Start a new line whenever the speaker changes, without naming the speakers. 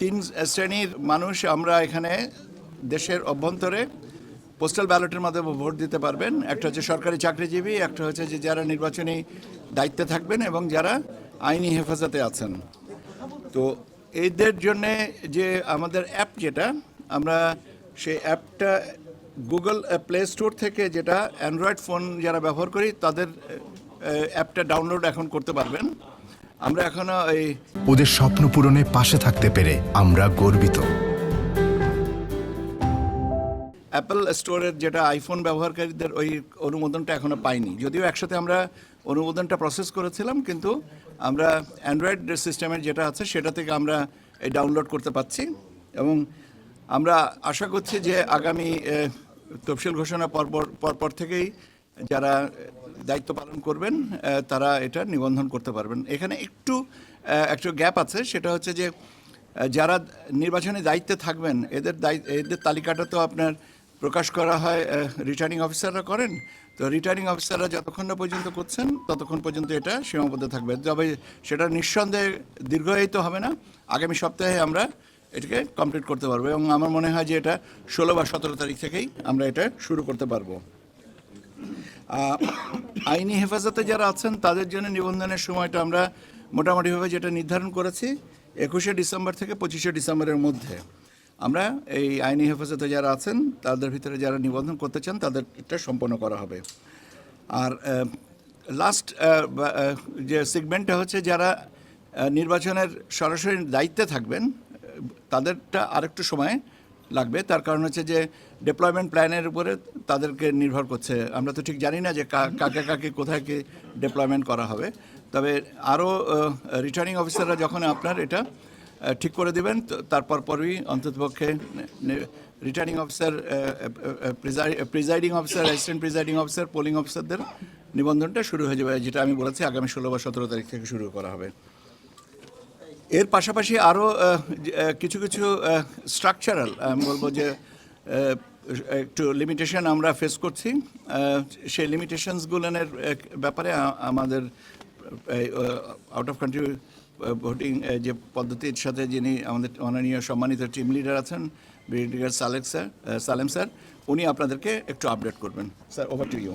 তিন শ্রেণীর মানুষ আমরা এখানে দেশের অভ্যন্তরে পোস্টাল ব্যালটের মাধ্যমে ভোট দিতে পারবেন। একটা হচ্ছে সরকারি চাকরিজীবী, একটা হচ্ছে যে যারা নির্বাচনী দায়িত্বে থাকবেন এবং যারা আইনি হেফাজতে আছেন। তো এদের জন্যে যে আমাদের অ্যাপ যেটা আমরা সেই অ্যাপটা গুগল প্লে স্টোর থেকে, যেটা অ্যান্ড্রয়েড ফোন যারা ব্যবহার করি তাদের অ্যাপটা ডাউনলোড এখন করতে পারবেন। আমরা এখনো
ওদের স্বপ্ন পূরণে পাশে থাকতে পেরে আমরা গর্বিত।
অ্যাপল স্টোরের যেটা আইফোন ব্যবহারকারীদের ওই অনুমোদনটা এখনো পাইনি, যদিও একসাথে আমরা অনুমোদনটা প্রসেস করেছিলাম, কিন্তু আমরা অ্যান্ড্রয়েড সিস্টেমের যেটা আছে সেটা থেকে আমরা এই ডাউনলোড করতে পারছি। এবং আমরা আশা করছি যে আগামী তফসিল ঘোষণা পরপর থেকেই যারা দায়িত্ব পালন করবেন তারা এটা নিবন্ধন করতে পারবেন। এখানে একটু গ্যাপ আছে, সেটা হচ্ছে যে যারা নির্বাচনী দায়িত্বে থাকবেন এদের তালিকাটা তো আপনার প্রকাশ করা হয়, রিটার্নিং অফিসাররা করেন। তো রিটার্নিং অফিসাররা যতক্ষণ না পর্যন্ত করছেন ততক্ষণ পর্যন্ত এটা সীমাবদ্ধ থাকবে। তবে সেটা নিঃসন্দেহে দীর্ঘায়িত হবে না। আগামী সপ্তাহে আমরা এটাকে কমপ্লিট করতে পারবো এবং আমার মনে হয় যে এটা 16 বা 17 তারিখ থেকেই আমরা এটা শুরু করতে পারবো। আইনি হেফাজতে যারা আছেন তাদের জন্য নিবন্ধনের সময়টা আমরা মোটামুটিভাবে যেটা নির্ধারণ করেছি 21শে ডিসেম্বর থেকে 25শে ডিসেম্বরের মধ্যে আমরা এই আইনি হেফাজতে যারা আছেন তাদের ভিতরে যারা নিবন্ধন করতে চান তাদের এটা সম্পন্ন করা হবে। আর লাস্ট যে সেগমেন্টটা হচ্ছে যারা নির্বাচনের সরাসরি দায়িত্বে থাকবেন তাদেরটা আরেকটু সময় লাগবে। তার কারণ হচ্ছে যে ডেপ্লয়মেন্ট প্ল্যানের উপরে তাদেরকে নির্ভর করছে। আমরা তো ঠিক জানি না যে কাকে কাকে কোথায় কি ডেপ্লয়মেন্ট করা হবে। তবে আরও রিটার্নিং অফিসাররা যখন আপনার এটা ঠিক করে দেবেন তারপর পরই অন্ততপক্ষে returning officer, presiding officer, assistant presiding officer, polling অফিসারদের নিবন্ধনটা শুরু হয়ে যাবে, যেটা আমি বলেছি আগামী 16 বা 17 তারিখ থেকে শুরু করা হবে। এর পাশাপাশি আরও কিছু স্ট্রাকচারাল আমি বলবো যে একটু লিমিটেশন আমরা ফেস করছি। সেই লিমিটেশনসগুলোর ব্যাপারে আমাদের আউট অফ কান্ট্রি ভোটিং যে পদ্ধতির সাথে যিনি আমাদের মাননীয় সম্মানিত টিম লিডার আছেন ব্রিগেডিয়ার সালেম স্যার, উনি আপনাদেরকে একটু আপডেট করবেন। Sir, over to you.